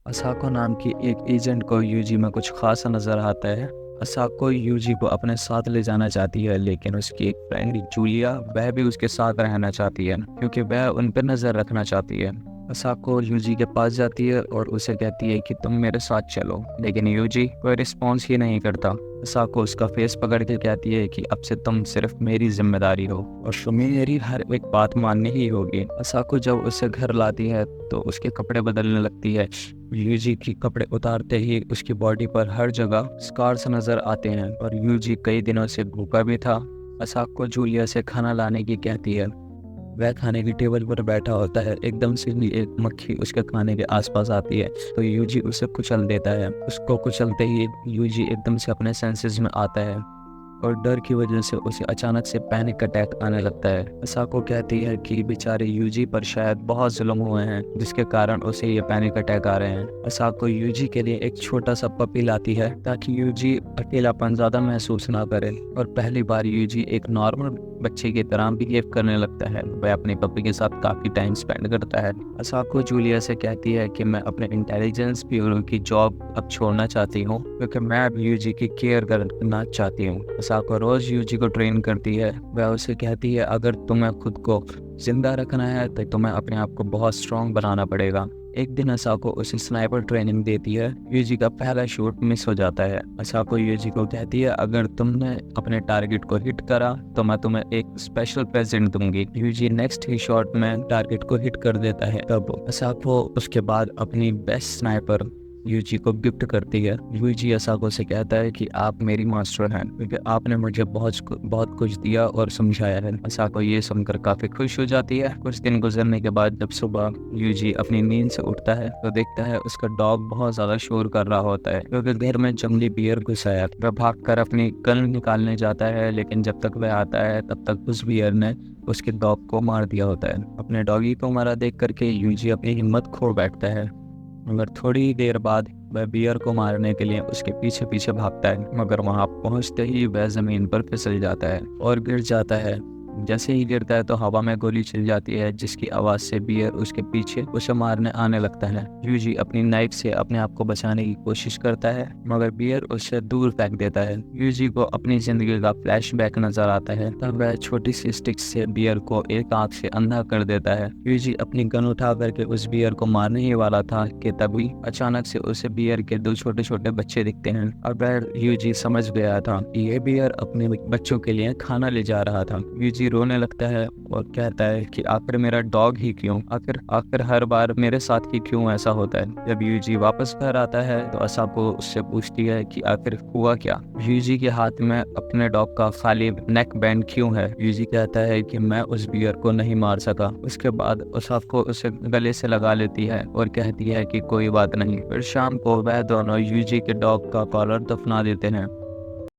असाको नाम की एक एजेंट को यूजी में कुछ खास नज़र आता है। असाको यूजी को अपने साथ ले जाना चाहती है, लेकिन उसकी एक फ्रेंड जूलिया वह भी उसके साथ रहना चाहती है क्योंकि वह उन पर नज़र रखना चाहती है। असाको यूजी के पास जाती है और उसे कहती है कि तुम मेरे साथ चलो, लेकिन यूजी कोई रिस्पॉन्स ही नहीं करता। असाको उसका फेस पकड़ के कहती है कि अब से तुम सिर्फ मेरी जिम्मेदारी हो और तुम्हें मेरी हर एक बात माननी ही होगी। असाको जब उसे घर लाती है तो उसके कपड़े बदलने लगती है। यूजी की कपड़े उतारते ही उसकी बॉडी पर हर जगह स्कार्स नजर आते हैं और यूजी कई दिनों से भूखा भी था। असाको जूलिया से खाना लाने की कहती है। वह खाने की टेबल पर बैठा होता है, एकदम से ही एक मक्खी उसके खाने के आसपास आती है तो यूजी उसे कुचल देता है। उसको कुचलते ही यूजी एकदम से अपने सेंसेस में आता है और डर की वजह से उसे अचानक से पैनिक अटैक आने लगता है। असाको कहती है कि बेचारे यूजी पर शायद बहुत जुल्म हुए हैं जिसके कारण उसे ये पैनिक अटैक आ रहे हैं। असाको यूजी के लिए एक छोटा सा पपी लाती है ताकि यूजी अकेलापन ज्यादा महसूस ना करे और पहली बार यूजी एक नॉर्मल बच्चे की तरह बिहेव करने लगता है। वह अपने पपी के साथ काफी टाइम स्पेंड करता है। असाको जूलिया से कहती है कि मैं अपने इंटेलिजेंस ब्यूरो की जॉब अब छोड़ना चाहती हूँ क्योंकि मैं अब यूजी की केयर करना चाहती हूँ। असाको रोज यूजी को ट्रेन करती है। वह उसे कहती है अगर तुम्हें खुद को जिंदा रखना है तो तुम्हें अपने आप को बहुत स्ट्रॉन्ग बनाना पड़ेगा। एक दिन असाको उसे स्नाइपर ट्रेनिंग देती है। यूजी का पहला शॉट मिस हो जाता है। असाको यूजी को कहती है अगर तुमने अपने टारगेट को हिट करा तो मैं तुम्हें एक स्पेशल प्रेजेंट दूंगी। यूजी नेक्स्ट ही शॉट में टारगेट को हिट कर देता है। तब असाको उसके बाद अपनी बेस्ट स्नाइपर यूजी को गिफ्ट करती है। यूजी असाको से कहता है कि आप मेरी मास्टर हैं क्योंकि आपने मुझे बहुत कुछ दिया और समझाया है। असाको ये सुनकर काफी खुश हो जाती है। कुछ दिन गुजरने के बाद जब सुबह यूजी अपनी नींद से उठता है तो देखता है उसका डॉग बहुत ज्यादा शोर कर रहा होता है क्योंकि घर में जंगली बियर घुसा है। वह भागकर अपनी गन निकालने जाता है, लेकिन जब तक वह आता है तब तक उस बियर ने उसके डॉग को मार दिया होता है। अपने डॉगी को मारा देख करके यूजी अपनी हिम्मत खो बैठता है, मगर थोड़ी देर बाद वह बियर को मारने के लिए उसके पीछे पीछे भागता है, मगर वहां पहुंचते ही वह जमीन पर फिसल जाता है और गिर जाता है। जैसे ही गिरता है तो हवा में गोली चल जाती है जिसकी आवाज से बियर उसके पीछे उसे मारने आने लगता है। यूजी अपनी नाइफ से अपने आप को बचाने की कोशिश करता है, मगर बियर उससे दूर फेंक देता है। यूजी को अपनी जिंदगी का फ्लैशबैक नजर आता है। तब वह छोटी सी स्टिक से बियर को एक आंख से अंधा कर देता है। यूजी अपनी गन उठा करके उस बियर को मारने ही वाला था कि तभी अचानक से उसे बियर के दो छोटे छोटे बच्चे दिखते हैं और वह यूजी समझ गया था कि ये बियर अपने बच्चों के लिए खाना ले जा रहा था। यूजी रोने लगता है और कहता है कि आखिर मेरा डॉग ही क्यों, आखिर हर बार मेरे साथ ही क्यों ऐसा होता है। जब यूजी वापस घर आता है तो असाको उससे पूछती है कि आखिर हुआ क्या। यूजी के हाथ में अपने डॉग का खाली नेक बैंड क्यों है। यूजी कहता है कि मैं उस बियर को नहीं मार सका। उसके बाद असाको उसे गले से लगा लेती है और कहती है कि कोई बात नहीं। फिर शाम को वह दोनों यूजी के डॉग का कॉलर दफना देते हैं